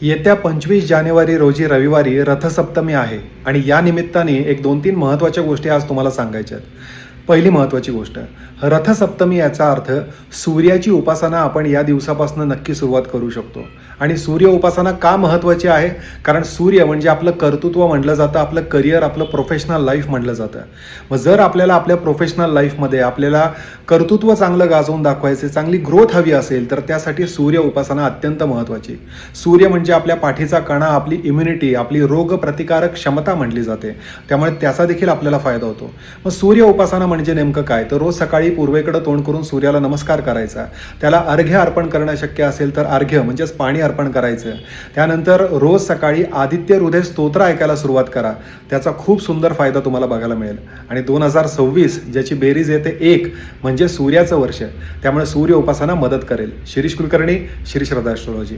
येत्या 25 जानेवारी रोजी रविवारी रथसप्तमी आहे आणि या निमित्ताने एक 2-3 महत्त्वाच्या गोष्टी आज तुम्हाला सांगायच्या आहेत. पहिली महत्त्वाची गोष्ट, रथसप्तमी याचा अर्थ सूर्याची उपासना आपण या दिवसापासून नक्की सुरुवात करू शकतो. आणि सूर्य उपासना का महत्त्वाची आहे? कारण सूर्य म्हणजे आपलं कर्तृत्व म्हटलं जातं, आपलं करिअर, आपलं प्रोफेशनल लाईफ म्हटलं जातं. मग जर आपल्याला आपल्या प्रोफेशनल लाईफमध्ये आपल्याला कर्तृत्व चांगलं गाजवून दाखवायचे, चांगली ग्रोथ हवी असेल तर त्यासाठी सूर्य उपासना अत्यंत महत्त्वाची. सूर्य म्हणजे आपल्या पाठीचा कणा, आपली इम्युनिटी, आपली रोगप्रतिकारक क्षमता म्हटली जाते. त्यामुळे त्याचा देखील आपल्याला फायदा होतो. मग सूर्य उपासना म्हणजे नेमकं काय? तर रोज सकाळी पूर्वेकडे तोंड करून सूर्याला नमस्कार करायचा. त्याला अर्घ्य अर्पण करणं शक्य असेल तर अर्घ्य म्हणजेच पाणी अर्पण करायचं. त्यानंतर रोज सकाळी आदित्य हृदय स्तोत्र ऐकायला सुरुवात करा. त्याचा खूप सुंदर फायदा तुम्हाला बघायला मिळेल. आणि 2026 ज्याची बेरीज येते 1 म्हणजे सूर्याचं वर्ष, त्यामुळे सूर्य उपासना मदत करेल. शिरीष कुलकर्णी, श्री श्रद्धा ॲस्ट्रॉलॉजी.